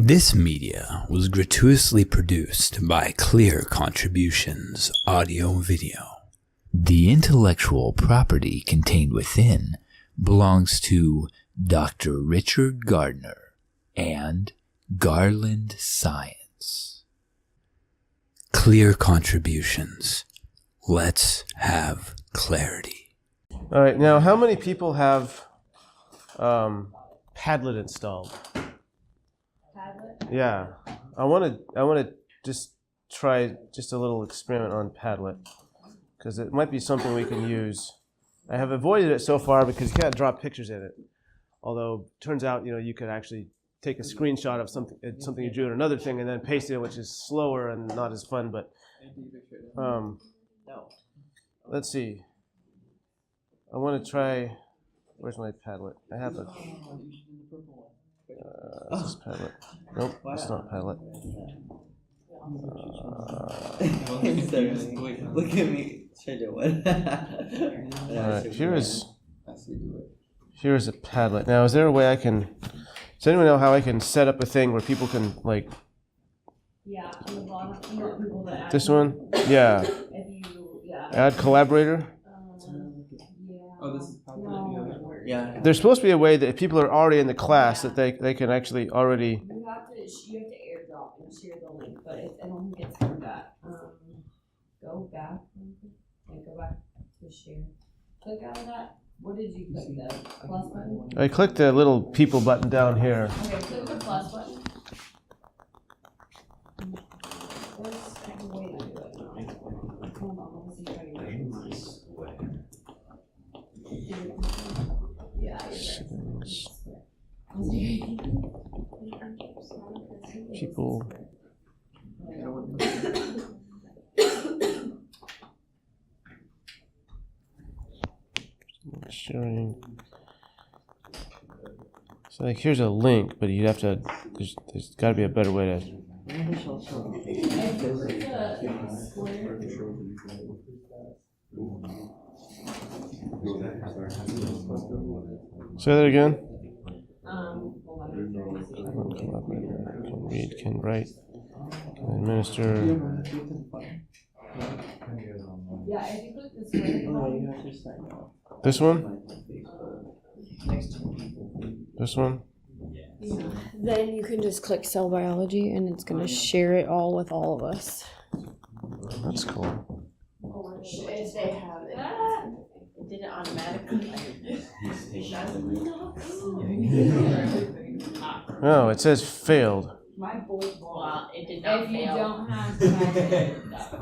This media was gratuitously produced by Clear Contributions Audio Video. The intellectual property contained within belongs to Dr. Richard Gardner and Garland Science. Clear Contributions. Let's have clarity. All right, now how many people have Padlet installed? Yeah, I want to just try just a little experiment on Padlet because it might be something we can use. I have avoided it so far because you can't drop pictures in it. Although turns out you could actually take a screenshot of something you drew in another thing and then paste it in, which is slower and not as fun. But let's see. I want to try. Where's my Padlet? I have a. Is this Padlet? Nope, it's not Padlet. Look at me. Alright, here's a Padlet. Now, is there a way I can? Does anyone know how I can set up a thing where people can like? Yeah, on the bottom, you want people to add. This one? Yeah. Add collaborator. Oh, this is Padlet. Yeah. There's supposed to be a way that if people are already in the class that they can actually already. You have to airdrop and share the link, but I don't think it's from that. Go back. And go back to share. Click out of that. What did you click? The plus button? I clicked the little people button down here. Okay, click the plus button. There's a way to do it now. Hold on, let me see if I can get Yeah, People. Sharing. So like here's a link, but you'd have to. There's got to be a better way to. Say that again. Can read, can write, can administer. Yeah, if you click the square. This one? This one? Then you can just click cell biology and it's going to share it all with all of us. That's cool. If they have it. It did it automatically. Oh, it says failed. Well, it did not If you fail. don't have that's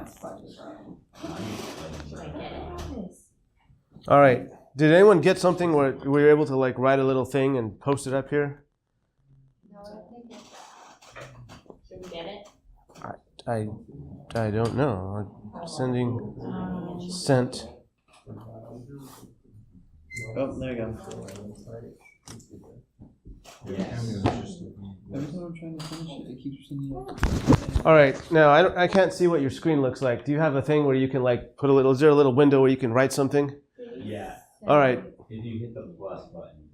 All right. Did anyone get something where we were able to like write a little thing and post it up here? Should we get it? I don't know. I'm sending sent. Oh, there you go. Every time I'm trying to finish it, it keeps sending All right. Now I can't see what your screen looks like. Do you have a thing where you can like put a little? Is there a little window where you can write something? Yeah. All right. If you hit the plus button.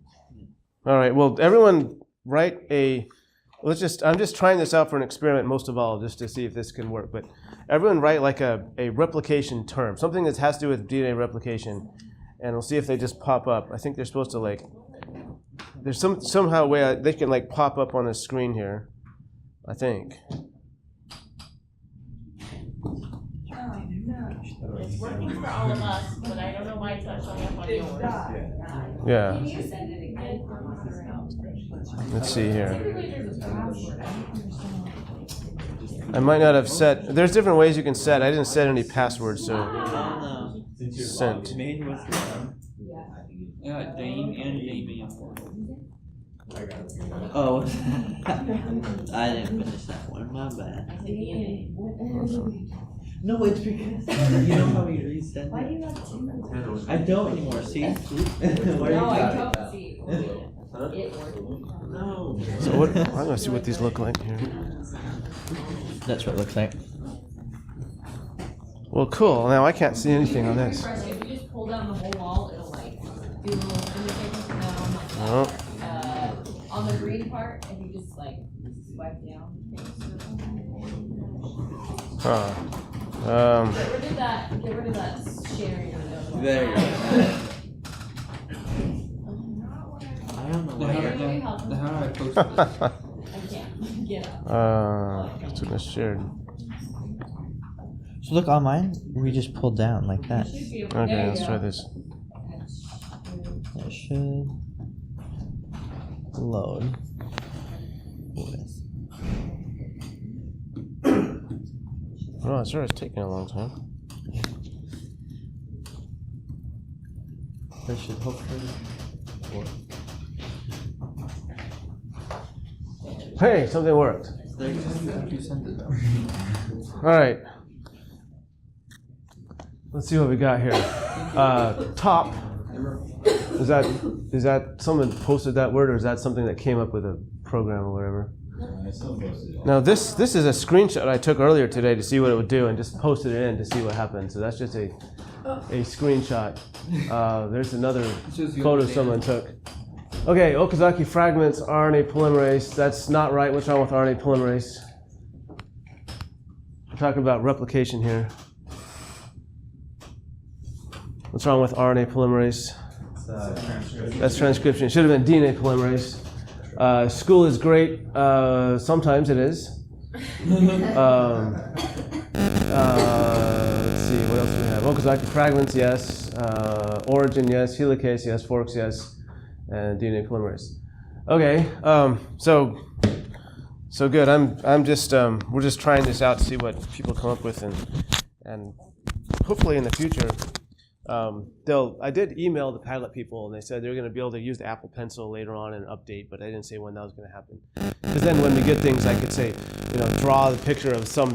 All right. Well, everyone write a. I'm just trying this out for an experiment most of all, just to see if this can work. But everyone write like a replication term, something that has to do with DNA replication, and we'll see if they just pop up. I think they're supposed to like. There's somehow way they can like pop up on the screen here. I think. It's working for all of us, but I don't know why it's not showing up on yours. Yeah. Can you send it again? Let's see here. I might not have set. There's different ways you can set. I didn't set any passwords, so sent. Made with yeah, Dane and Damien. Oh, I didn't finish that one. My bad. No, it's because you know how we resend Why do it. you have two? I don't anymore. See? No, I don't see. It worked. No. So what? I'm gonna see what these look like here. That's what it looks like. Well, cool. Now I can't see anything on this. If you just pull down the whole wall, it'll like do a little indicators down like that. Oh. On the green part, if you just like swipe down. Huh. Get rid of that sharing window. There you go. I don't know Then how do I post this? I can't get up. It's in a shared. So look on mine, we just pulled down like that. Should be able- Okay, there you let's go. try this. That should load with. Oh, it sure is taking a long time. That should hopefully work. Hey, something worked. There you go. You sent it though. All right. Let's see what we got here. Top. Is that someone posted that word, or is that something that came up with a program or whatever? I still posted it. Now this is a screenshot I took earlier today to see what it would do, and just posted it in to see what happened. So that's just a screenshot. There's another Shows you photo understand. someone took. Okay, Okazaki fragments, RNA polymerase. That's not right. What's wrong with RNA polymerase? We're talking about replication here. What's wrong with RNA polymerase? That's transcription. It should have been DNA polymerase. School is great. Sometimes it is. Let's see, what else do we have? Okazaki fragments, yes. Origin, yes. Helicase, yes. Forks, yes. And DNA polymerase. Okay, so good. I'm just we're just trying this out to see what people come up with, and hopefully in the future. I did email the Padlet people, and they said they're going to be able to use the Apple Pencil later on in an update, but I didn't say when that was going to happen. Because then when we get things, I could say, draw the picture of some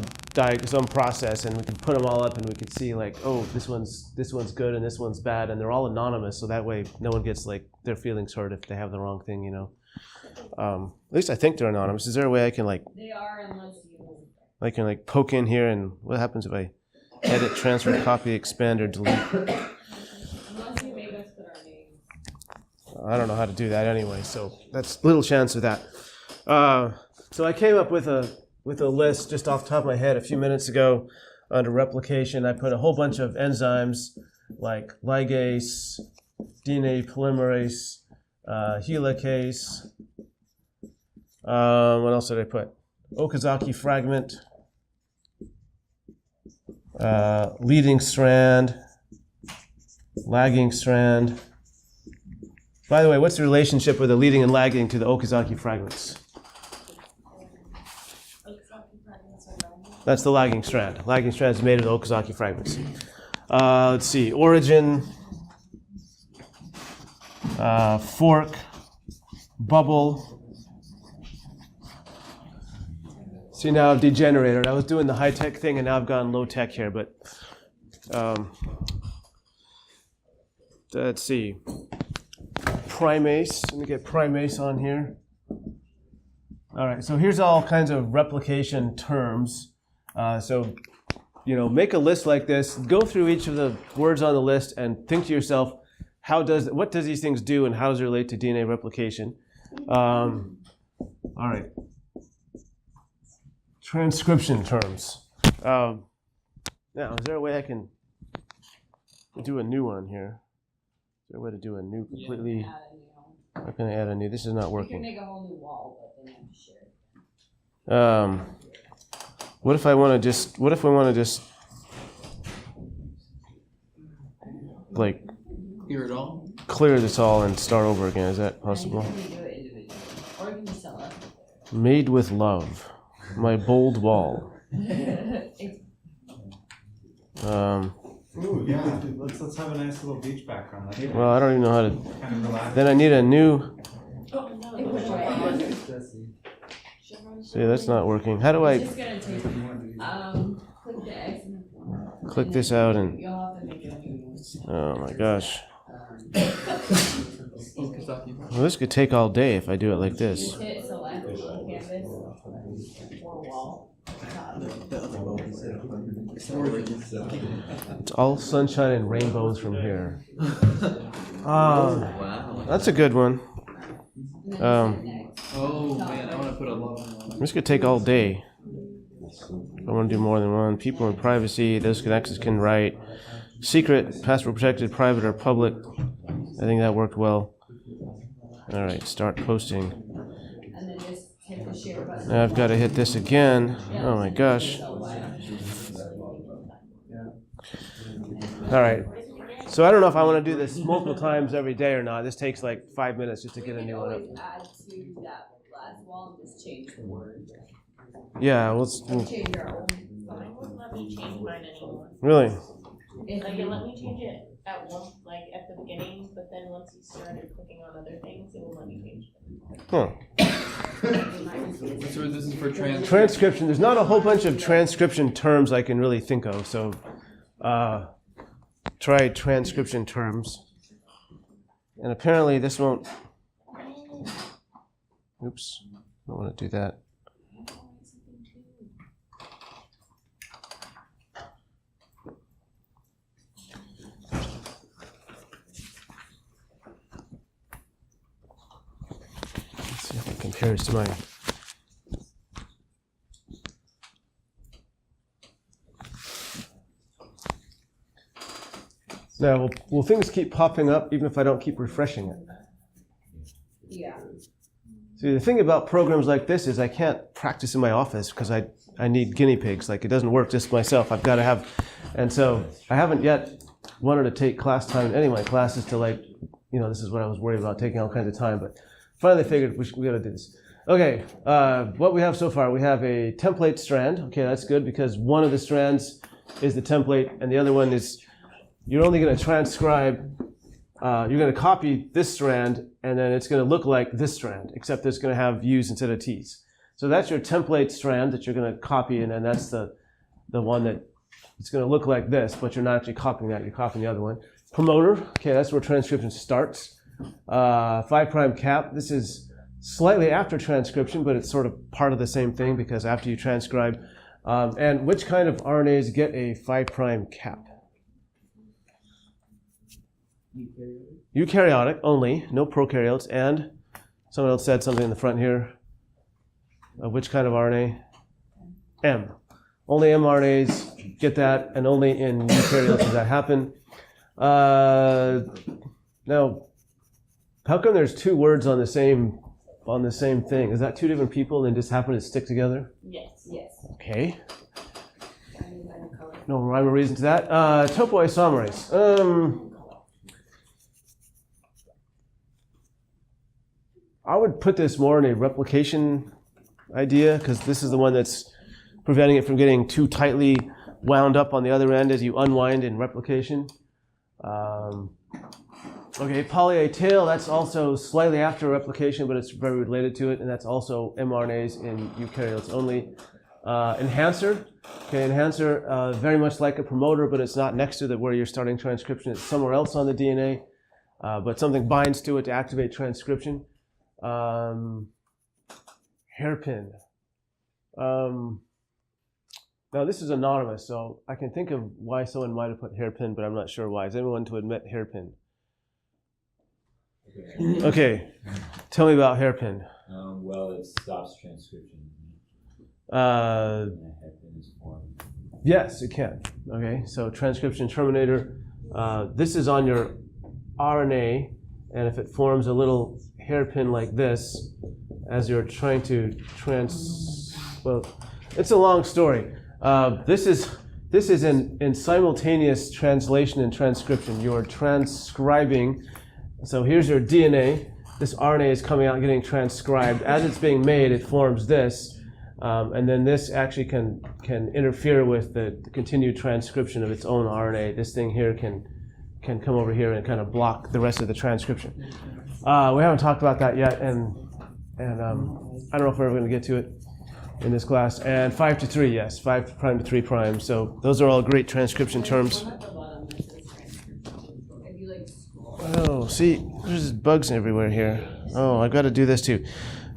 process, and we could put them all up, and we could see like, oh, this one's good and this one's bad, and they're all anonymous, so that way no one gets like their feelings hurt if they have the wrong thing, At least I think they're anonymous. Is there a way I can like They are unless you. I can like poke in here, and what happens if I edit, transfer, copy, expand, or delete? Unless you make us put our names. I don't know how to do that anyway, so that's little chance of that. So I came up with a list just off the top of my head a few minutes ago under replication. I put a whole bunch of enzymes like ligase, DNA polymerase, helicase. What else did I put? Okazaki fragment, leading strand, lagging strand. By the way, what's the relationship with the leading and lagging to the Okazaki fragments? That's the lagging strand. Lagging strand is made of the Okazaki fragments. Let's see, origin, fork, bubble. See, now I've degenerated. I was doing the high-tech thing, and now I've gone low-tech here, but let's see. Primase. Let me get primase on here. All right, so here's all kinds of replication terms. Make a list like this. Go through each of the words on the list and think to yourself, what does these things do, and how does it relate to DNA replication? All right. Transcription terms. Now, is there a way I can do a new one here? Is there a way to do a new completely? Add a new one. How can I add a new? This is not You can working. make a whole new wall, but then you have to share it. What if we want to just like Hear it all? clear this all and start over again? Is that possible? You can do it individually, or you can just sell it. Made with love, my bold wall. Ooh, yeah. Let's have a nice little beach background. Like, Well, I don't even know how to. kind of relax. Then I need a new. It was right. See, that's not working. How do I Just gonna take, click the X in the corner. click this out and? You'll have to make a new one. Oh my gosh. Okazaki. Well, this could take all day if I do it like this. Just hit select on canvas or wall. It's all sunshine and rainbows from here. Wow. That's a good one. And then just hit next. Oh man, I want to put a lot on. This could take all day. I want to do more than one. People and privacy. Those connections can write. Secret, password protected, private, or public. I think that worked well. All right, start posting. And then just hit the share button. Now I've got to hit this again. Oh my gosh. All right. So I don't know if I want to do this multiple times every day or not. This takes like 5 minutes just to get a new one up. We can always add to that last wall and just change the word. Yeah, Or we'll change our own. Mine wouldn't let me change mine anymore. really. Like it let me change it at one, like at the beginning, but then once you started clicking on other things, it won't let me change it. Huh. So this is for Transcription. There's not a whole bunch of transcription terms I can really think of. So try transcription terms. And apparently this won't. Oops. I don't want to do that. Let's see if it compares to mine. Now, will things keep popping up even if I don't keep refreshing it? Yeah. See, the thing about programs like this is I can't practice in my office because I need guinea pigs. Like, it doesn't work just myself. I've got to have, and so I haven't yet wanted to take class time in any of my classes to, like, you know, this is what I was worried about, taking all kinds of time, but finally figured we got to do this. Okay, what we have so far, we have a template strand. Okay, that's good because one of the strands is the template and the other one is, you're only going to transcribe, you're going to copy this strand and then it's going to look like this strand, except it's going to have U's instead of T's. So that's your template strand that you're going to copy, and then that's the one that it's going to look like this, but you're not actually copying that, you're copying the other one. Promoter, okay, that's where transcription starts. 5' cap, this is slightly after transcription, but it's sort of part of the same thing because after you transcribe. And which kind of RNAs get a 5' cap? Eukaryotic only, no prokaryotes, and someone else said something in the front here. Which kind of RNA? M. Only mRNAs get that, and only in eukaryotes does that happen. Now, how come there's two words on the same thing? Is that two different people and they just happen to stick together? Yes. Yes. Okay. I mean, by the color. No rhyme or reason to that. Topoisomerase. I would put this more in a replication idea because this is the one that's preventing it from getting too tightly wound up on the other end as you unwind in replication. Okay, poly-A tail, that's also slightly after replication, but it's very related to it, and that's also mRNAs in eukaryotes only. Enhancer, okay, enhancer, very much like a promoter, but it's not next to where you're starting transcription. It's somewhere else on the DNA, but something binds to it to activate transcription. Hairpin. Now this is anonymous, so I can think of why someone might have put hairpin, but I'm not sure why. Is anyone to admit hairpin? Okay, tell me about hairpin. Well, it stops transcription. Yes, it can. Okay, so transcription terminator. This is on your RNA, and if it forms a little hairpin like this, as you're trying to well, it's a long story. This is in simultaneous translation and transcription. You're transcribing. So here's your DNA. This RNA is coming out and getting transcribed. As it's being made, it forms this. And then this actually can interfere with the continued transcription of its own RNA. This thing here can come over here and kind of block the rest of the transcription. We haven't talked about that yet, and I don't know if we're ever going to get to it in this class. And 5 to 3, yes, 5' to 3'. So those are all great transcription terms. One at the bottom that says transcription. If you like scroll. Oh, see, there's bugs everywhere here. Oh, I've got to do this too.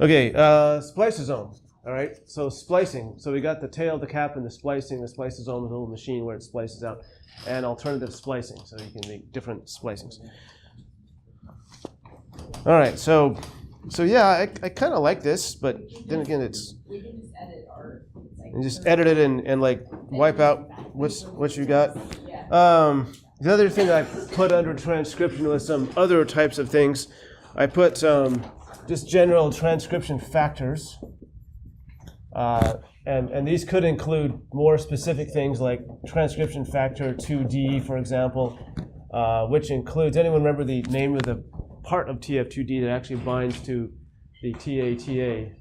Okay, spliceosome. All right, so splicing. So we got the tail, the cap, and the splicing. The spliceosome is a little machine where it splices out. And alternative splicing, so you can make different splicings. All right, so So yeah, I kind of like this, but then again, it's We can just edit art. It's like- and just edit it and like wipe out what you got. Yeah. The other thing I put under transcription was some other types of things. I put just general transcription factors, and these could include more specific things like transcription factor 2D, for example, which includes, anyone remember the name of the part of TF2D that actually binds to the TATA?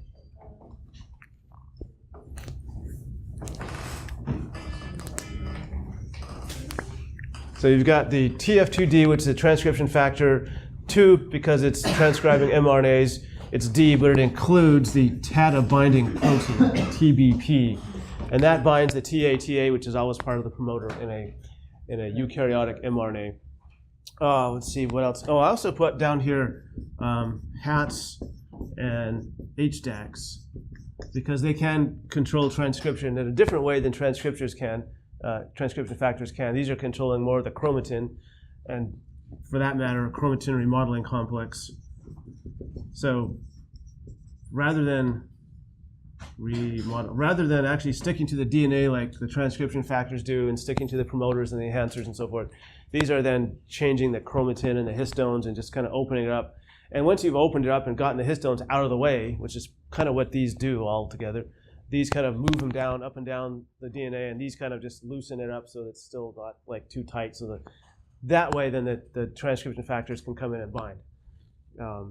So you've got the TF2D, which is a transcription factor 2 because it's transcribing mRNAs. It's D, but it includes the TATA binding protein, TBP, and that binds the TATA, which is always part of the promoter in a eukaryotic mRNA. Let's see what else. Oh, I also put down here HATs and HDACs because they can control transcription in a different way than transcription factors can. These are controlling more of the chromatin, and for that matter, a chromatin remodeling complex. So rather than actually sticking to the DNA like the transcription factors do and sticking to the promoters and the enhancers and so forth, these are then changing the chromatin and the histones and just kind of opening it up. And once you've opened it up and gotten the histones out of the way, which is kind of what these do all together, these kind of move them down, up and down the DNA, and these kind of just loosen it up so it's still not like too tight. So that way, then the transcription factors can come in and bind.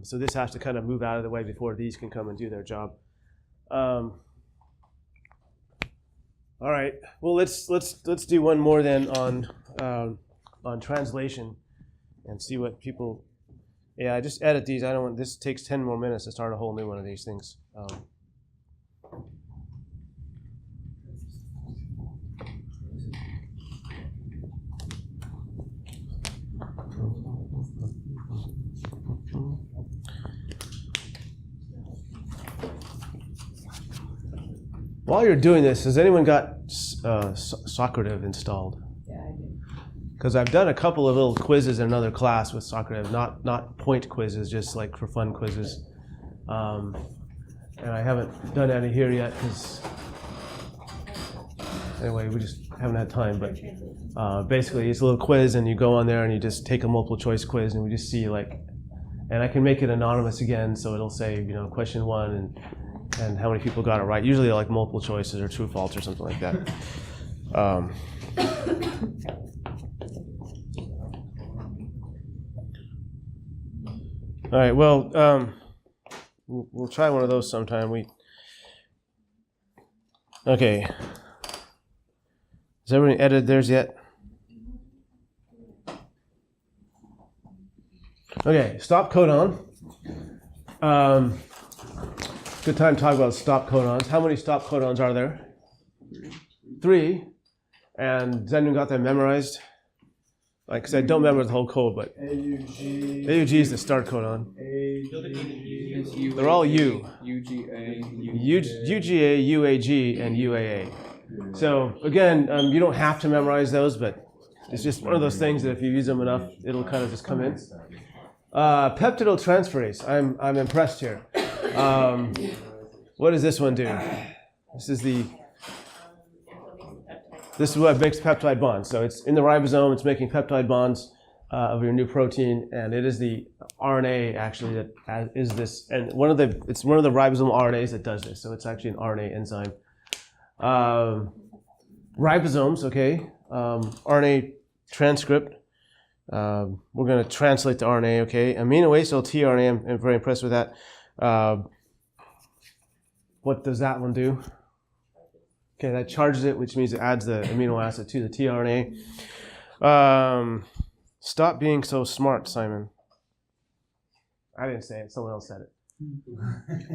So this has to kind of move out of the way before these can come and do their job. All right. Well, let's do one more then on translation and see what people. Yeah, I just edit these. I don't want. This takes 10 more minutes to start a whole new one of these things. While you're doing this, has anyone got Socrative installed? Yeah, I do. Because I've done a couple of little quizzes in another class with Socrative, not point quizzes, just like for fun quizzes. And I haven't done any here yet because, anyway, we just haven't had time. But basically, it's a little quiz, and you go on there and you just take a multiple choice quiz, and we just see like, and I can make it anonymous again, so it'll say, question 1 and how many people got it right. Usually like multiple choices or true false or something like that. All right, well, we'll try one of those sometime. Okay. Has everybody edited theirs yet? Okay, stop codon. Good time to talk about stop codons. How many stop codons are there? 3. And has anyone got them memorized? Like, because I don't remember the whole code, but AUG is the start codon. They're all U. UGA, UAG, and UAA. So again, you don't have to memorize those, but it's just one of those things that if you use them enough, it'll kind of just come in. Peptidyltransferase. I'm impressed here. What does this one do? This is what makes peptide bonds. So it's in the ribosome. It's making peptide bonds of your new protein, and it is the RNA actually that is this. And it's one of the ribosomal RNAs that does this. So it's actually an RNA enzyme. Ribosomes, okay. RNA transcript. We're going to translate the RNA, okay. Aminoacyl tRNA. I'm very impressed with that. What does that one do? Okay, that charges it, which means it adds the amino acid to the tRNA. Stop being so smart, Simon. I didn't say it, someone else said it.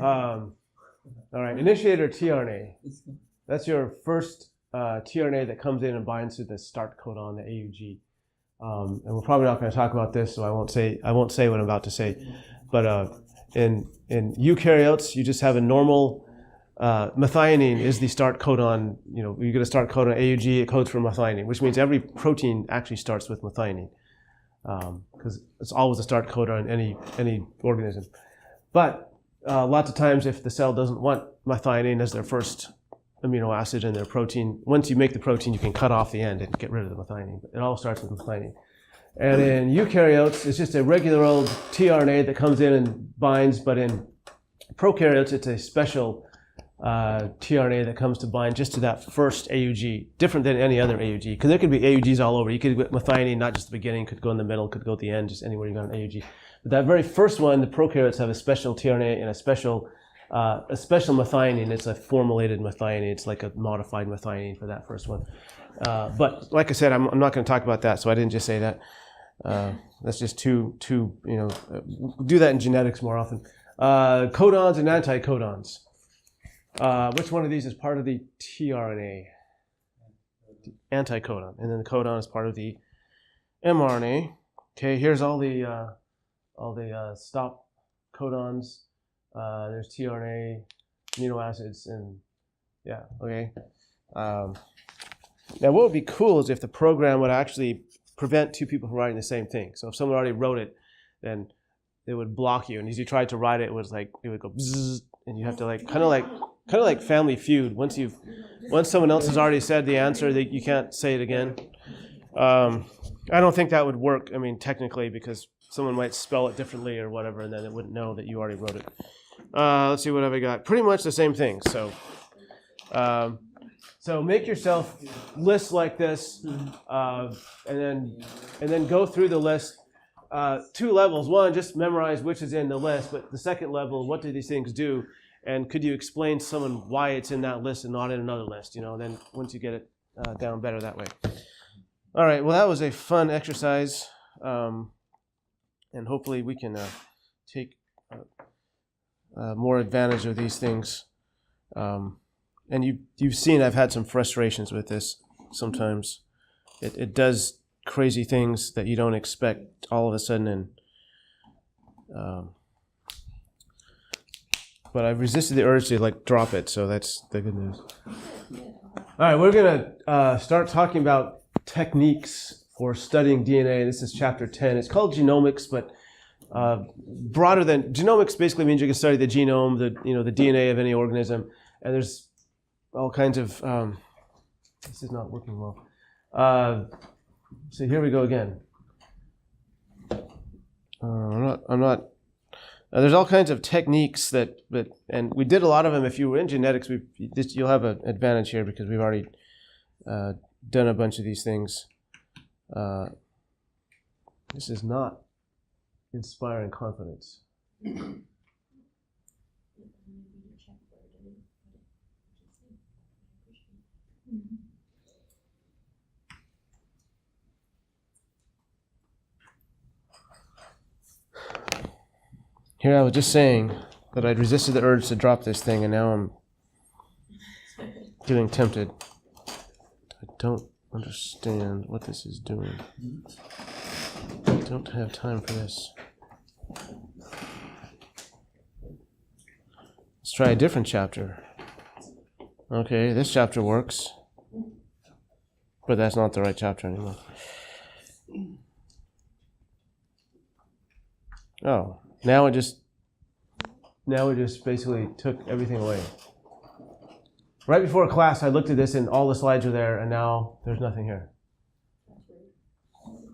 All right, initiator tRNA. That's your first tRNA that comes in and binds to the start codon, the AUG. And we're probably not going to talk about this, so I won't say what I'm about to say. But in eukaryotes, you just have a normal methionine is the start codon. You get a start codon AUG, it codes for methionine, which means every protein actually starts with methionine because it's always a start codon in any organism. But lots of times if the cell doesn't want methionine as their first amino acid in their protein, once you make the protein, you can cut off the end and get rid of the methionine. It all starts with methionine. And in eukaryotes, it's just a regular old tRNA that comes in and binds, but in prokaryotes, it's a special tRNA that comes to bind just to that first AUG, different than any other AUG, because there could be AUGs all over. You could get methionine, not just the beginning, could go in the middle, could go at the end, just anywhere you got an AUG. But that very first one, the prokaryotes have a special tRNA and a special methionine. It's a formulated methionine. It's like a modified methionine for that first one. But like I said, I'm not going to talk about that, so I didn't just say that. That's just too do that in genetics more often. Codons and anticodons. Which one of these is part of the tRNA? Anticodon. And then the codon is part of the mRNA. Okay, here's all the stop codons. There's tRNA, amino acids, and yeah, okay. Now what would be cool is if the program would actually prevent two people from writing the same thing. So if someone already wrote it, then it would block you. And as you tried to write it, it would go bzzz, and you have to kind of like Family Feud. Once someone else has already said the answer, you can't say it again. I don't think that would work. I mean, technically, because someone might spell it differently or whatever, and then it wouldn't know that you already wrote it. Let's see, what have I got? Pretty much the same thing. So make yourself lists like this, and then go through the list. 2 levels. One, just memorize which is in the list. But the second level, what do these things do? And could you explain to someone why it's in that list and not in another list? Then once you get it down better that way. All right. Well, that was a fun exercise, and hopefully we can take more advantage of these things. And you've seen I've had some frustrations with this sometimes. It does crazy things that you don't expect all of a sudden, and but I've resisted the urge to drop it, so that's the good news. All right, we're gonna start talking about techniques for studying DNA. This is chapter 10. It's called genomics, but broader than genomics basically means you can study the genome, the DNA of any organism, and there's all kinds of. This is not working well. So here we go again. I'm not. There's all kinds of techniques and we did a lot of them. If you were in genetics, you'll have an advantage here because we've already done a bunch of these things. This is not inspiring confidence. Here I was just saying that I'd resisted the urge to drop this thing, and now I'm getting tempted. I don't understand what this is doing. I don't have time for this. Let's try a different chapter. Okay, this chapter works. But that's not the right chapter anymore. Oh, now it just basically took everything away. Right before class, I looked at this and all the slides are there, and now there's nothing here.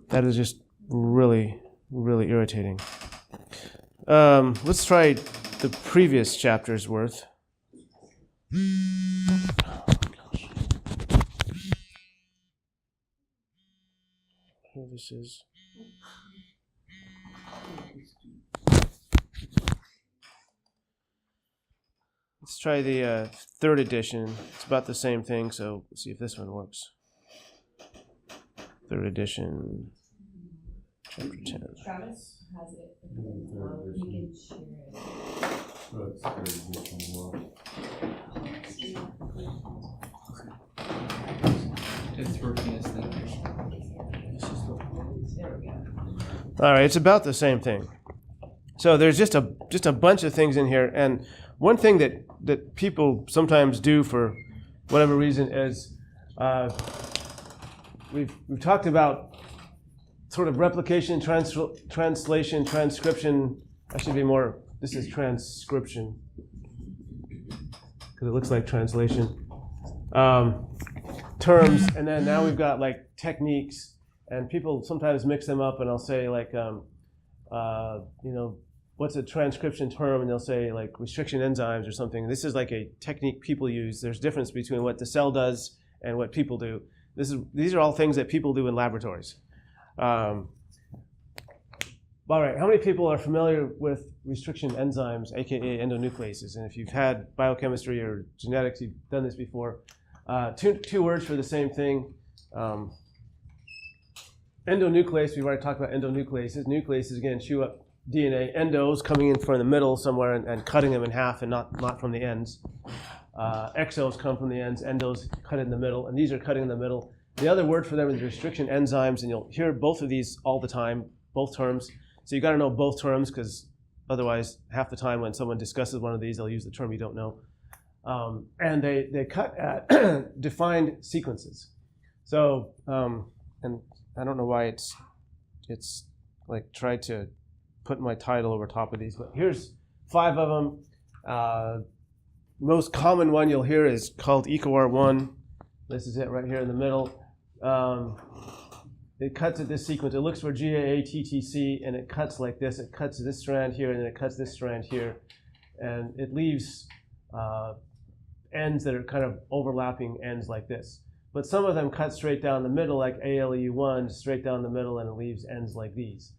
That is just really, really irritating. Let's try the previous chapter's worth. Here this is. Let's try the 3rd edition. It's about the same thing, so let's see if this one works. 3rd edition, chapter 10. Travis has it. You can share it. That's third edition as well. It's working as that. There we go. All right, it's about the same thing. So there's just a bunch of things in here, and one thing that people sometimes do for whatever reason is we've talked about sort of replication, translation, transcription. I should be more This is transcription, because it looks like translation. Terms, and then now we've got like techniques, and people sometimes mix them up, and I'll say like, what's a transcription term, and they'll say like restriction enzymes or something. This is like a technique people use. There's difference between what the cell does and what people do. These are all things that people do in laboratories. All right, how many people are familiar with restriction enzymes, aka endonucleases? And if you've had biochemistry or genetics, you've done this before. Two words for the same thing. Endonuclease, we've already talked about endonucleases. Nucleases, again, chew up DNA. Endos coming in from the middle somewhere and cutting them in half and not from the ends. Exos come from the ends, endos cut in the middle, and these are cutting in the middle. The other word for them is restriction enzymes, and you'll hear both of these all the time, both terms. So you got to know both terms, because otherwise half the time when someone discusses one of these, they'll use the term you don't know. And they cut at defined sequences. So, and I don't know why it's like tried to put my title over top of these, but here's 5 of them. Most common one you'll hear is called EcoR1. This is it right here in the middle. It cuts at this sequence. It looks for GAA-TTC, and it cuts like this. It cuts this strand here, and then it cuts this strand here. And it leaves ends that are kind of overlapping ends like this. But some of them cut straight down the middle, like ALE1, straight down the middle, and it leaves ends like these.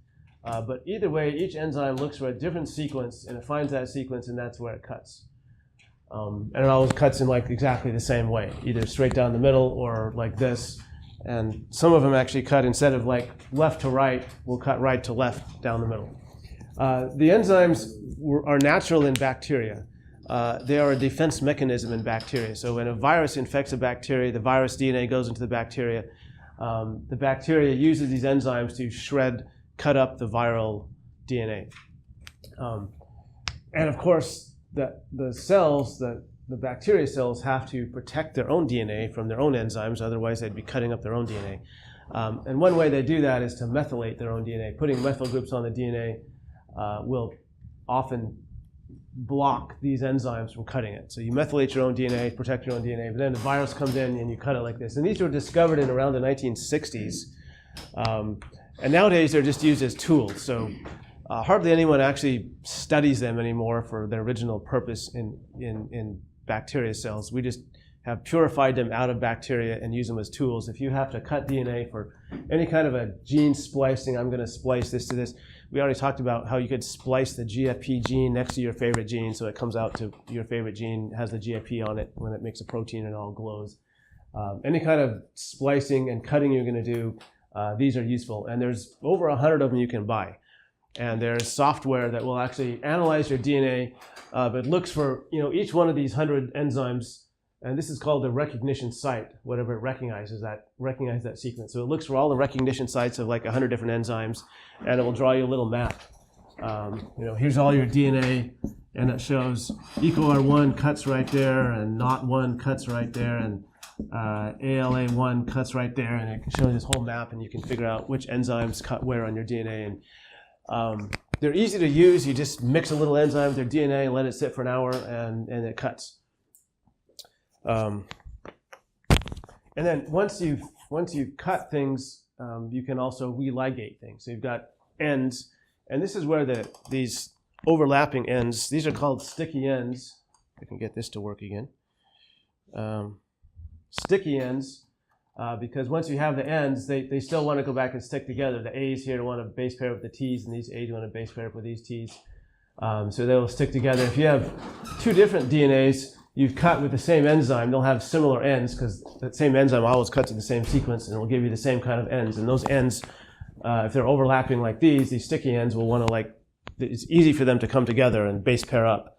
But either way, each enzyme looks for a different sequence, and it finds that sequence, and that's where it cuts. And it always cuts in like exactly the same way, either straight down the middle or like this. And some of them actually cut, instead of like left to right, will cut right to left down the middle. The enzymes are natural in bacteria. They are a defense mechanism in bacteria. So when a virus infects a bacteria, the virus DNA goes into the bacteria. The bacteria uses these enzymes to cut up the viral DNA. And of course, the cells, the bacteria cells, have to protect their own DNA from their own enzymes, otherwise they'd be cutting up their own DNA. And one way they do that is to methylate their own DNA. Putting methyl groups on the DNA will often block these enzymes from cutting it. So you methylate your own DNA, protect your own DNA, but then the virus comes in and you cut it like this. And these were discovered in around the 1960s. And nowadays they're just used as tools. So hardly anyone actually studies them anymore for their original purpose in bacteria cells. We just have purified them out of bacteria and use them as tools. If you have to cut DNA for any kind of a gene splicing, I'm going to splice this to this. We already talked about how you could splice the GFP gene next to your favorite gene, so it comes out to your favorite gene, has the GFP on it when it makes a protein and it all glows. Any kind of splicing and cutting you're going to do, these are useful. And there's over 100 of them you can buy. And there's software that will actually analyze your DNA, but looks for each one of these 100 enzymes, and this is called the recognition site, whatever it recognizes that sequence. So it looks for all the recognition sites of like 100 different enzymes, and it will draw you a little map. Here's all your DNA, and it shows EcoR1 cuts right there, and NOT1 cuts right there, and ALA1 cuts right there, and it shows this whole map, and you can figure out which enzymes cut where on your DNA. And they're easy to use. You just mix a little enzyme with their DNA and let it sit for an hour, and it cuts. And then once you've cut things, you can also religate things. So you've got ends, and this is where these overlapping ends, these are called sticky ends. If I can get this to work again. Sticky ends, because once you have the ends, they still want to go back and stick together. The A's here want to base pair with the T's, and these A's want to base pair up with these T's. So they will stick together. If you have two different DNAs you've cut with the same enzyme, they'll have similar ends, because that same enzyme always cuts in the same sequence, and it will give you the same kind of ends. And those ends, if they're overlapping like these sticky ends will want to it's easy for them to come together and base pair up.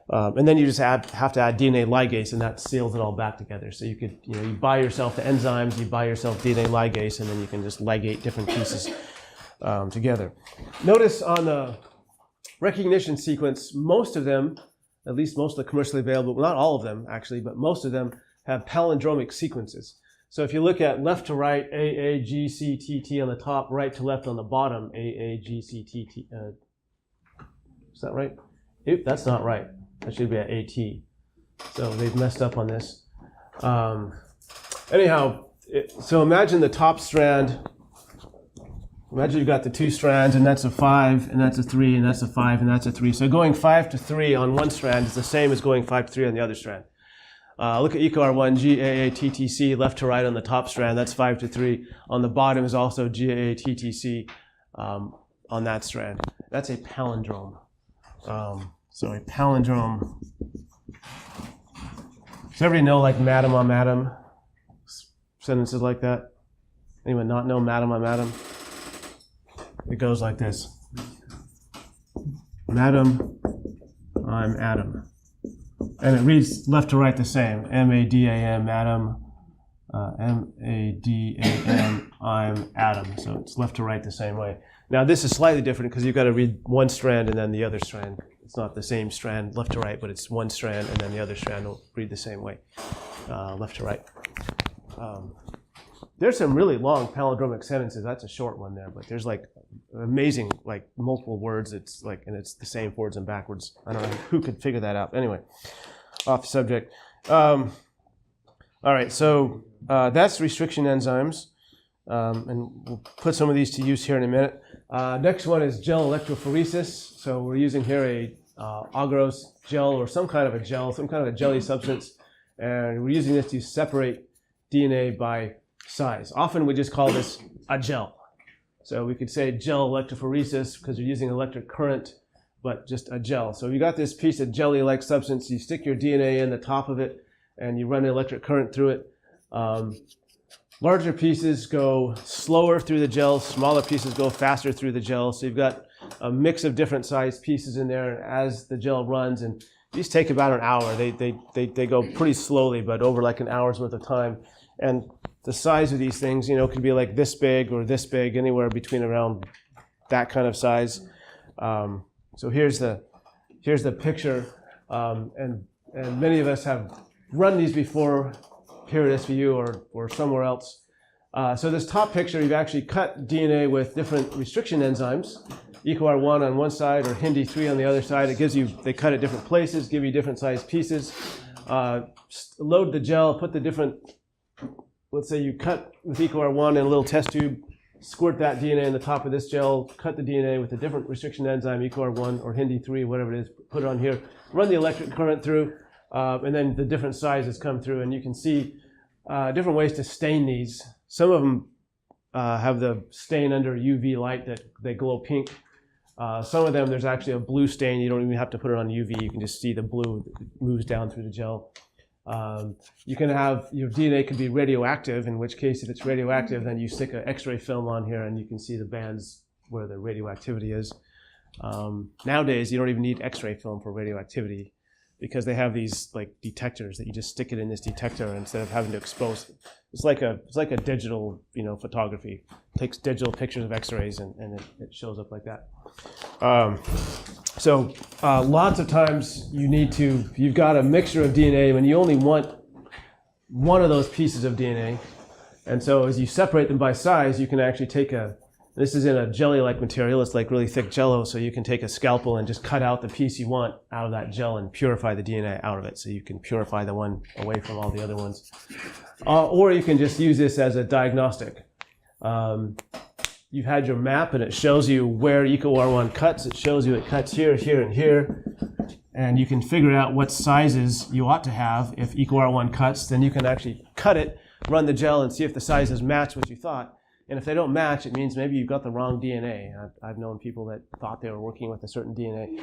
And then you just have to add DNA ligase, and that seals it all back together. So you could, you buy yourself the enzymes, you buy yourself DNA ligase, and then you can just ligate different pieces together. Notice on the recognition sequence, most of them, at least most of the commercially available, well, not all of them actually, but most of them have palindromic sequences. So if you look at left to right, AAGCTT on the top, right to left on the bottom, AAGCTT. Is that right? Oop, that's not right. That should be at AT. So they've messed up on this. Anyhow, so imagine the top strand. Imagine you've got the 2 strands, and that's a 5, and that's a 3, and that's a 5, and that's a 3. So going 5 to 3 on one strand is the same as going 5 to 3 on the other strand. Look at EcoR1, GAA, TTC, left to right on the top strand. That's 5 to 3. On the bottom is also GAA, TTC on that strand. That's a palindrome. So a palindrome. Does everybody know like madam on madam? Sentences like that? Anyone not know madam on madam? It goes like this. Madam, I'm Adam. And it reads left to right the same. M-A-D-A-M, Adam. M-A-D-A-M, I'm Adam. So it's left to right the same way. Now this is slightly different because you've got to read one strand and then the other strand. It's not the same strand left to right, but it's one strand and then the other strand will read the same way, left to right. There's some really long palindromic sentences. That's a short one there, but there's like amazing, like multiple words. It's like, and it's the same forwards and backwards. I don't know who could figure that out. Anyway, off the subject. All right, so that's restriction enzymes, and we'll put some of these to use here in a minute. Next one is gel electrophoresis. So we're using here a agarose gel or some kind of a gel, some kind of a jelly substance, and we're using this to separate DNA by size. Often we just call this a gel. So we could say gel electrophoresis because you're using electric current, but just a gel. So you got this piece of jelly-like substance, you stick your DNA in the top of it, and you run an electric current through it. Larger pieces go slower through the gel, smaller pieces go faster through the gel. So you've got a mix of different sized pieces in there, and as the gel runs, and these take about an hour. They go pretty slowly, but over like an hour's worth of time. And the size of these things, you know, could be like this big or this big, anywhere between around that kind of size. So here's the picture, and many of us have run these before here at SVU or somewhere else. So this top picture, you've actually cut DNA with different restriction enzymes, EcoR1 on one side or Hindi3 on the other side. It gives you, they cut at different places, give you different sized pieces. Load the gel, put the different, let's say you cut with EcoR1 in a little test tube, squirt that DNA in the top of this gel, cut the DNA with a different restriction enzyme, EcoR1 or Hindi3, whatever it is, put it on here, run the electric current through, and then the different sizes come through, and you can see different ways to stain these. Some of them have the stain under UV light that they glow pink. Some of them, there's actually a blue stain. You don't even have to put it on UV. You can just see the blue that moves down through the gel. You can have, your DNA could be radioactive, in which case if it's radioactive, then you stick an X-ray film on here and you can see the bands where the radioactivity is. Nowadays, you don't even need X-ray film for radioactivity because they have these like detectors that you just stick it in this detector instead of having to expose it. It's like a digital, photography. It takes digital pictures of X-rays and it shows up like that. So lots of times you've got a mixture of DNA and you only want one of those pieces of DNA. And so as you separate them by size, you can actually this is in a jelly-like material, it's like really thick jello, so you can take a scalpel and just cut out the piece you want out of that gel and purify the DNA out of it. So you can purify the one away from all the other ones. Or you can just use this as a diagnostic. You've had your map and it shows you where EcoR1 cuts. It shows you it cuts here, here, and here. And you can figure out what sizes you ought to have. If EcoR1 cuts, then you can actually cut it, run the gel, and see if the sizes match what you thought. And if they don't match, it means maybe you've got the wrong DNA. I've known people that thought they were working with a certain DNA.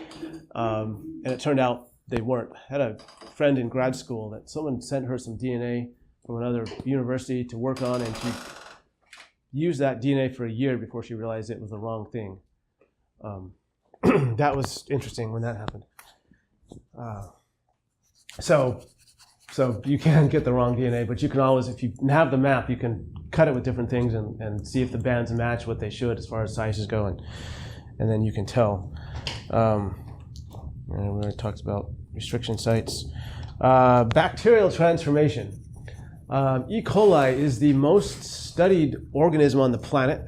And it turned out they weren't. I had a friend in grad school that someone sent her some DNA from another university to work on, and she used that DNA for a year before she realized it was the wrong thing. That was interesting when that happened. So you can get the wrong DNA, but you can always, if you have the map, you can cut it with different things and see if the bands match what they should as far as sizes go, and then you can tell. And we already talked about restriction sites. Bacterial transformation. E. coli is the most studied organism on the planet.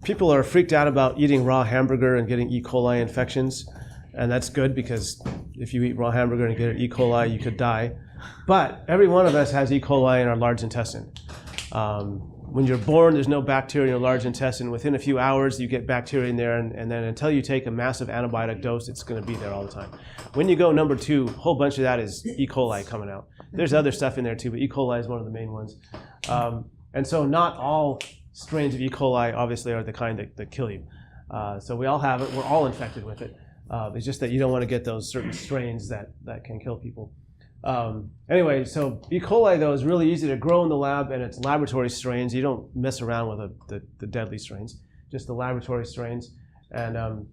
people are freaked out about eating raw hamburger and getting E. coli infections, and that's good because if you eat raw hamburger and get E. coli, you could die. But every one of us has E. coli in our large intestine. When you're born, there's no bacteria in your large intestine. Within a few hours, you get bacteria in there, and then until you take a massive antibiotic dose, it's going to be there all the time. When you go number 2, a whole bunch of that is E. coli coming out. There's other stuff in there too, but E. coli is one of the main ones. And so not all strains of E. coli obviously are the kind that kill you. So we all have it. We're all infected with it. It's just that you don't want to get those certain strains that can kill people. Anyway, so E. coli, though, is really easy to grow in the lab, and it's laboratory strains. You don't mess around with the deadly strains, just the laboratory strains. And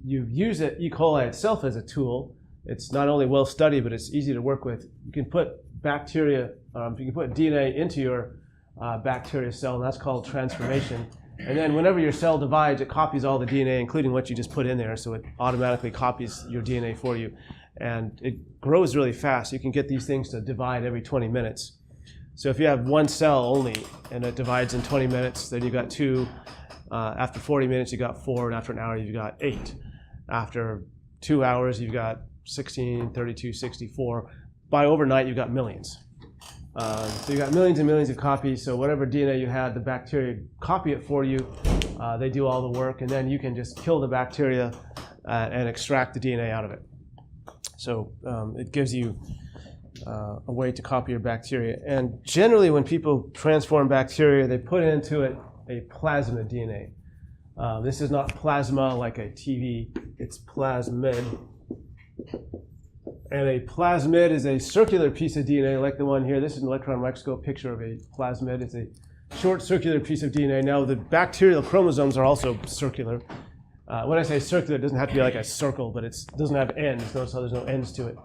you use E. coli itself as a tool. It's not only well studied, but it's easy to work with. You can put bacteria, you can put DNA into your bacteria cell, and that's called transformation. And then whenever your cell divides, it copies all the DNA, including what you just put in there, so it automatically copies your DNA for you. And it grows really fast. You can get these things to divide every 20 minutes. So if you have one cell only, and it divides in 20 minutes, then you've got 2. After 40 minutes, you've got 4, and after an hour, you've got 8. After 2 hours, you've got 16, 32, 64. By overnight, you've got millions. So you've got millions and millions of copies. So whatever DNA you had, the bacteria copy it for you. They do all the work, and then you can just kill the bacteria and extract the DNA out of it. So it gives you a way to copy your bacteria. And generally, when people transform bacteria, they put into it a plasmid DNA. This is not plasma like a TV. It's plasmid. And a plasmid is a circular piece of DNA like the one here. This is an electron microscope picture of a plasmid. It's a short circular piece of DNA. Now, the bacterial chromosomes are also circular. When I say circular, it doesn't have to be like a circle, but it doesn't have ends. Notice how there's no ends to it.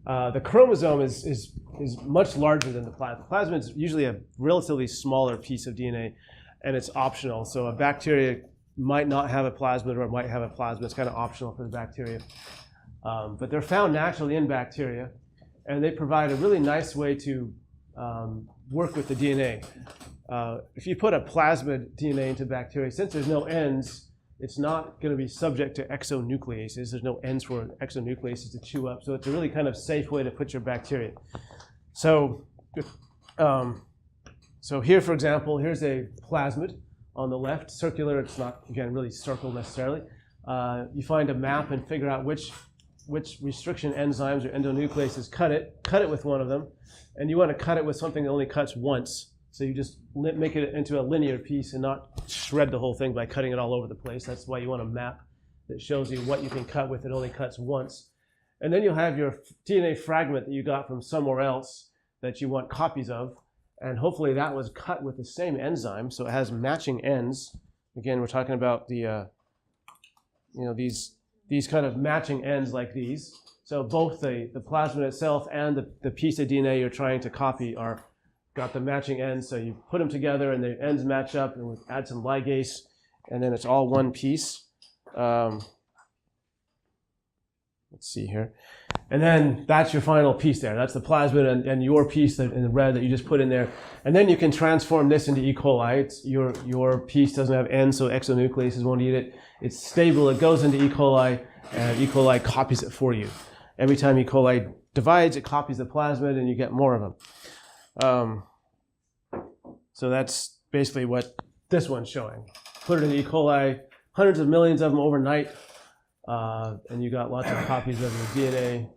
The chromosome is much larger than the plasmid. Plasmid is usually a relatively smaller piece of DNA, and it's optional. So a bacteria might not have a plasmid, or it might have a plasmid. It's kind of optional for the bacteria. But they're found naturally in bacteria, and they provide a really nice way to work with the DNA. If you put a plasmid DNA into bacteria, since there's no ends, it's not going to be subject to exonucleases. There's no ends for exonucleases to chew up, so it's a really kind of safe way to put your bacteria. So, so here, for example, here's a plasmid on the left, circular. It's not, again, really circle necessarily. You find a map and figure out which restriction enzymes or endonucleases cut it with one of them, and you want to cut it with something that only cuts once. So you just make it into a linear piece and not shred the whole thing by cutting it all over the place. That's why you want a map that shows you what you can cut with. It only cuts once. And then you'll have your DNA fragment that you got from somewhere else that you want copies of, and hopefully that was cut with the same enzyme, so it has matching ends. Again, we're talking about the these kind of matching ends like these. So both the plasmid itself and the piece of DNA you're trying to copy are got the matching ends. So you put them together and the ends match up, and we add some ligase, and then it's all one piece. Let's see here. And then that's your final piece there. That's the plasmid and your piece in the red that you just put in there. And then you can transform this into E. coli. It's your piece doesn't have ends, so exonucleases won't eat it. It's stable. It goes into E. coli, and E. coli copies it for you. Every time E. coli divides, it copies the plasmid, and you get more of them. So that's basically what this one's showing. Put it in E. coli, hundreds of millions of them overnight, and you got lots of copies of your DNA.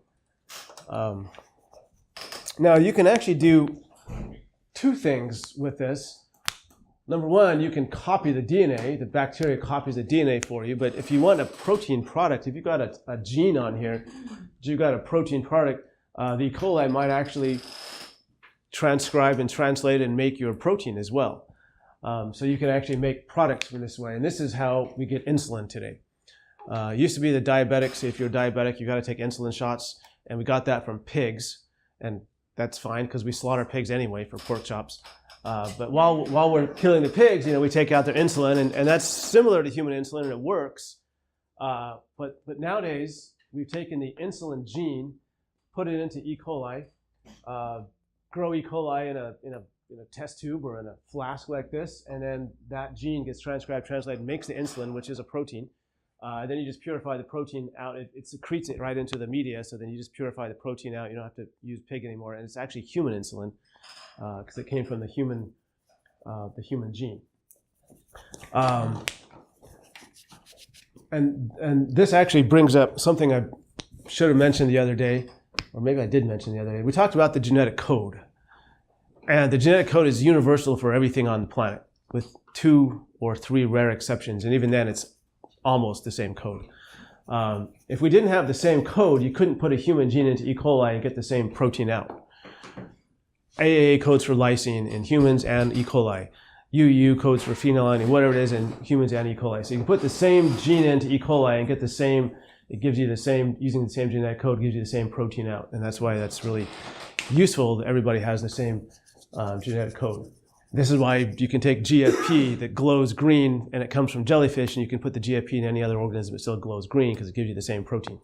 Now you can actually do 2 things with this. Number one, you can copy the DNA. The bacteria copies the DNA for you. But if you want a protein product, if you've got a gene on here, you've got a protein product, the E. coli might actually transcribe and translate and make your protein as well. So you can actually make products from this way. And this is how we get insulin today. It used to be the diabetics. If you're diabetic, you got to take insulin shots. And we got that from pigs. And that's fine because we slaughter pigs anyway for pork chops. But while we're killing the pigs, we take out their insulin. And that's similar to human insulin, and it works. But nowadays, we've taken the insulin gene, put it into E. coli, grow E. coli in a test tube or in a flask like this, and then that gene gets transcribed, translated, makes the insulin, which is a protein. Then you just purify the protein out. It secretes it right into the media, so then you just purify the protein out. You don't have to use pig anymore, and it's actually human insulin because it came from the human gene. And this actually brings up something I should have mentioned the other day, or maybe I did mention the other day. We talked about the genetic code. And the genetic code is universal for everything on the planet, with 2 or 3 rare exceptions. And even then, it's almost the same code. If we didn't have the same code, you couldn't put a human gene into E. coli and get the same protein out. AAA codes for lysine in humans and E. coli. UU codes for phenylalanine, whatever it is, in humans and E. coli. So you can put the same gene into E. coli and get the same, it gives you the same, using the same genetic code, gives you the same protein out. And that's why that's really useful that everybody has the same genetic code. This is why you can take GFP that glows green and it comes from jellyfish, and you can put the GFP in any other organism, it still glows green because it gives you the same protein.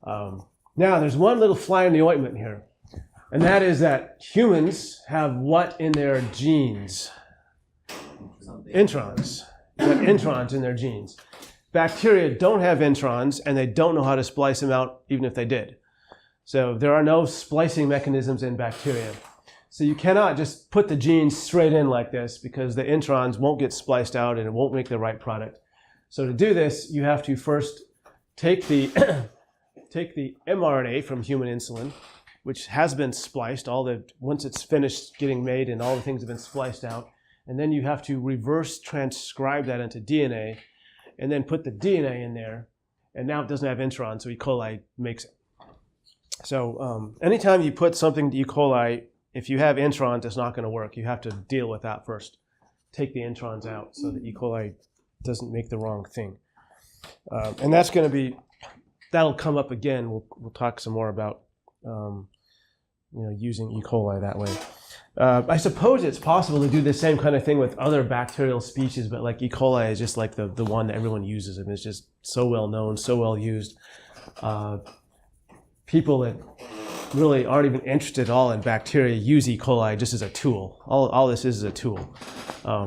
Now, there's one little fly in the ointment here, and that is that humans have what in their genes? Introns. They have introns in their genes. Bacteria don't have introns, and they don't know how to splice them out even if they did. So there are no splicing mechanisms in bacteria. So you cannot just put the genes straight in like this because the introns won't get spliced out and it won't make the right product. So to do this, you have to first take the mRNA from human insulin, which has been spliced, once it's finished getting made and all the things have been spliced out, and then you have to reverse transcribe that into DNA and then put the DNA in there, and now it doesn't have introns, so E. coli makes it. So anytime you put something to E. coli, if you have introns, it's not going to work. You have to deal with that first. Take the introns out so that E. coli doesn't make the wrong thing. And that's going to be, that'll come up again. We'll talk some more about using E. coli that way. I suppose it's possible to do the same kind of thing with other bacterial species, but like E. coli is just like the one that everyone uses, and it's just so well known, so well used. People that really aren't even interested at all in bacteria use E. coli just as a tool. All this is a tool. I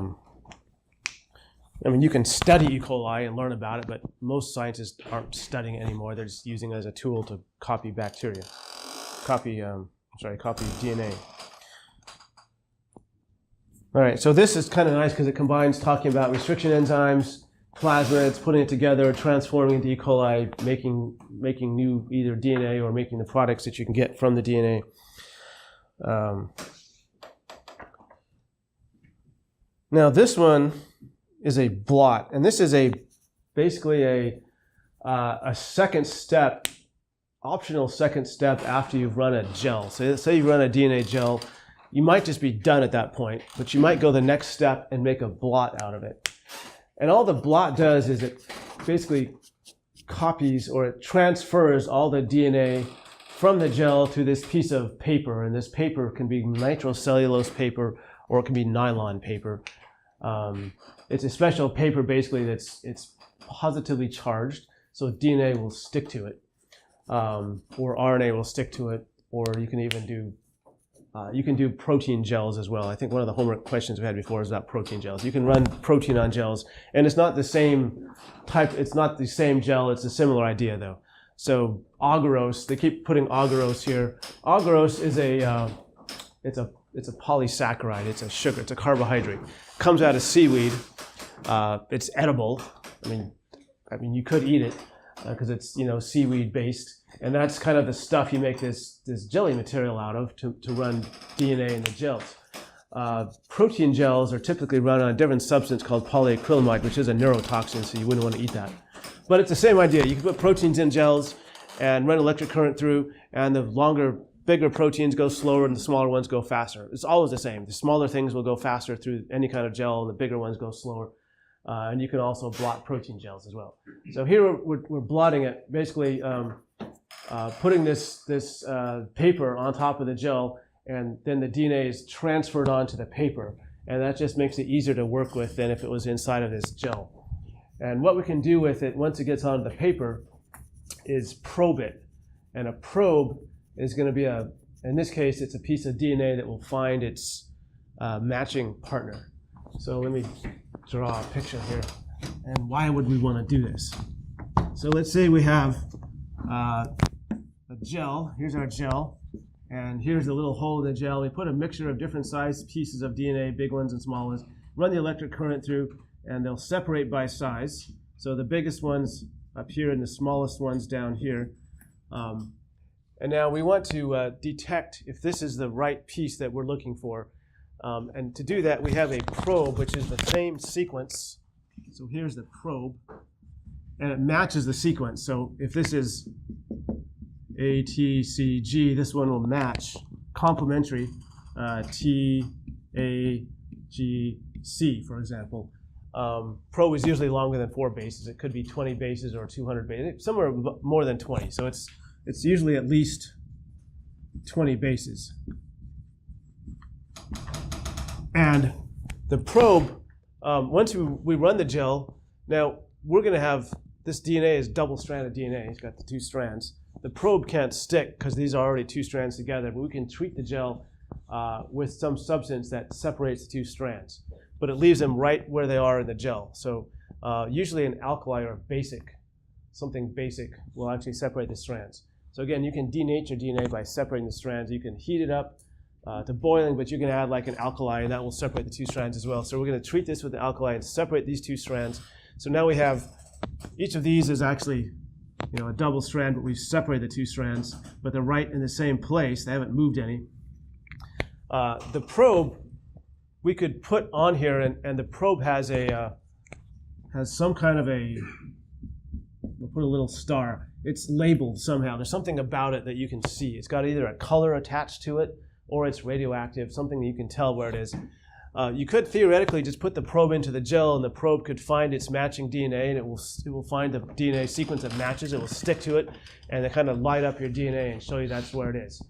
mean, you can study E. coli and learn about it, but most scientists aren't studying it anymore. They're just using it as a tool to copy bacteria, copy DNA. All right, so this is kind of nice because it combines talking about restriction enzymes, plasmids, putting it together, transforming into E. coli, making new either DNA or making the products that you can get from the DNA. Now this one is a blot, and this is basically a second step, optional second step after you've run a gel. So say you run a DNA gel, you might just be done at that point, but you might go the next step and make a blot out of it. And all the blot does is it basically copies or it transfers all the DNA from the gel to this piece of paper. And this paper can be nitrocellulose paper or it can be nylon paper. It's a special paper basically it's positively charged, so DNA will stick to it, or RNA will stick to it, or you can even do protein gels as well. I think one of the homework questions we had before is about protein gels. You can run protein on gels, and it's not the same type, it's not the same gel, it's a similar idea though. So agarose, they keep putting agarose here. Agarose is it's a polysaccharide, it's a sugar, it's a carbohydrate. Comes out of seaweed, it's edible. I mean you could eat it because it's seaweed based. And that's kind of the stuff you make this jelly material out of to run DNA in the gels. Protein gels are typically run on a different substance called polyacrylamide, which is a neurotoxin, so you wouldn't want to eat that. But it's the same idea. You can put proteins in gels and run electric current through, and the bigger proteins go slower and the smaller ones go faster. It's always the same. The smaller things will go faster through any kind of gel, and the bigger ones go slower. And you can also blot protein gels as well. So here we're blotting it, basically putting this paper on top of the gel, and then the DNA is transferred onto the paper, and that just makes it easier to work with than if it was inside of this gel. And what we can do with it once it gets onto the paper is probe it, and a probe is going to be in this case, it's a piece of DNA that will find its matching partner. So let me draw a picture here. And why would we want to do this? So let's say we have a gel. Here's our gel. And here's the little hole in the gel. We put a mixture of different sized pieces of DNA, big ones and small ones, run the electric current through, and they'll separate by size. So the biggest ones up here and the smallest ones down here. And now we want to detect if this is the right piece that we're looking for. And to do that, we have a probe, which is the same sequence. So here's the probe, and it matches the sequence. So if this is A, T, C, G, this one will match complementary T, A, G, C, for example. Probe is usually longer than 4 bases. It could be 20 bases or 200 bases, somewhere more than 20. So it's usually at least 20 bases. And the probe, once we run the gel, now we're going to have, this DNA is double-stranded DNA. It's got the 2 strands. The probe can't stick because these are already 2 strands together, but we can treat the gel with some substance that separates the 2 strands. But it leaves them right where they are in the gel. So usually an alkali or something basic will actually separate the strands. So again, you can denature DNA by separating the strands. You can heat it up to boiling, but you can add like an alkali, and that will separate the 2 strands as well. So we're going to treat this with the alkali and separate these 2 strands. So now we have, each of these is actually a double strand, but we've separated the 2 strands, but they're right in the same place. They haven't moved any. The probe we could put on here, and the probe has some kind of we'll put a little star. It's labeled somehow. There's something about it that you can see. It's got either a color attached to it, or it's radioactive, something that you can tell where it is. You could theoretically just put the probe into the gel, and the probe could find its matching DNA, and it will find the DNA sequence that matches. It will stick to it, and it kind of light up your DNA and show you that's where it is.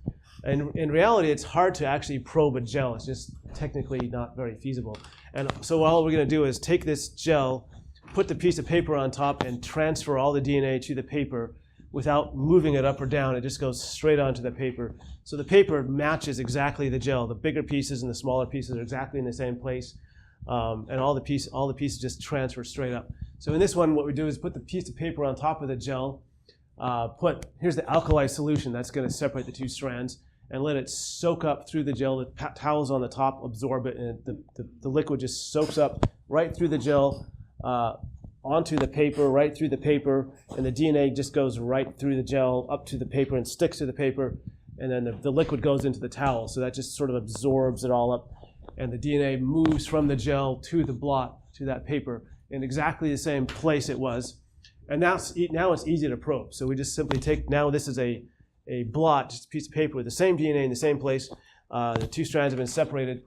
And in reality, it's hard to actually probe a gel. It's just technically not very feasible. And so all we're going to do is take this gel, put the piece of paper on top, and transfer all the DNA to the paper without moving it up or down. It just goes straight onto the paper. So the paper matches exactly the gel. The bigger pieces and the smaller pieces are exactly in the same place. And all the pieces just transfer straight up. So in this one, what we do is put the piece of paper on top of the gel, here's the alkali solution that's going to separate the 2 strands, and let it soak up through the gel. The towels on the top absorb it, and the liquid just soaks up right through the gel, onto the paper, right through the paper, and the DNA just goes right through the gel up to the paper and sticks to the paper, and then the liquid goes into the towel. So that just sort of absorbs it all up, and the DNA moves from the gel to the blot, to that paper, in exactly the same place it was. And now it's easy to probe. So we just simply take, now this is a blot, just a piece of paper with the same DNA in the same place. The 2 strands have been separated.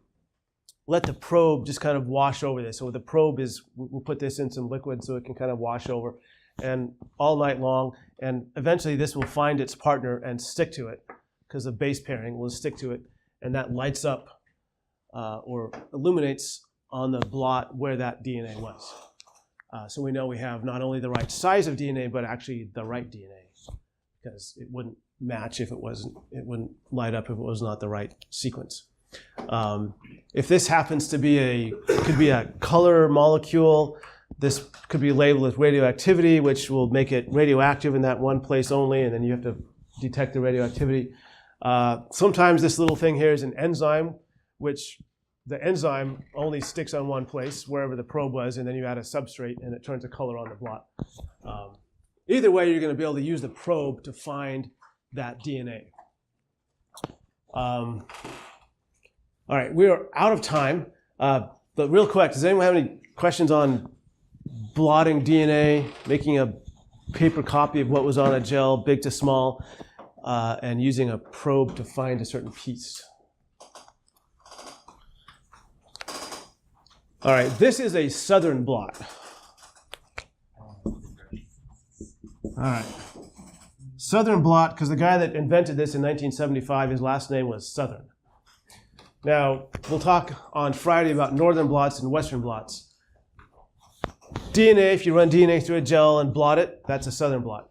Let the probe just kind of wash over this. So the probe we'll put this in some liquid so it can kind of wash over, and all night long. And eventually this will find its partner and stick to it, because the base pairing will stick to it. And that lights up or illuminates on the blot where that DNA was. So we know we have not only the right size of DNA, but actually the right DNA, because it wouldn't match if it wouldn't light up if it was not the right sequence. If this happens to be it could be a color molecule, this could be labeled as radioactivity, which will make it radioactive in that one place only, and then you have to detect the radioactivity. Sometimes this little thing here is an enzyme, which the enzyme only sticks on one place, wherever the probe was, and then you add a substrate, and it turns a color on the blot. Either way, you're going to be able to use the probe to find that DNA. All right, we are out of time, but real quick, does anyone have any questions on blotting DNA, making a paper copy of what was on a gel, big to small, and using a probe to find a certain piece? All right, this is a Southern blot. All right. Southern blot, because the guy that invented this in 1975, his last name was Southern. Now, we'll talk on Friday about northern blots and western blots. DNA, if you run DNA through a gel and blot it, that's a southern blot.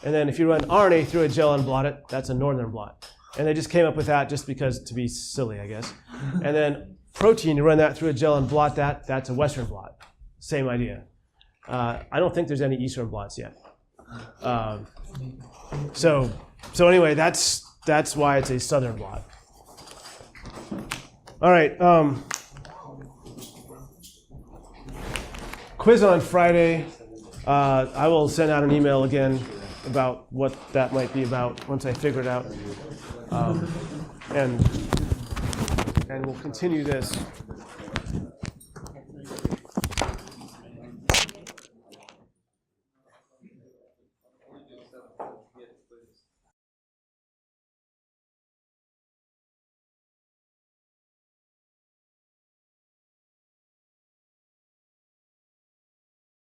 And then if you run RNA through a gel and blot it, that's a northern blot. And they just came up with that just because, to be silly, I guess. And then protein, you run that through a gel and blot that, that's a Western blot. Same idea. I don't think there's any Eastern blots yet. So anyway, that's why it's a Southern blot. All right. Quiz on Friday. I will send out an email again about what that might be about once I figure it out. And we'll continue this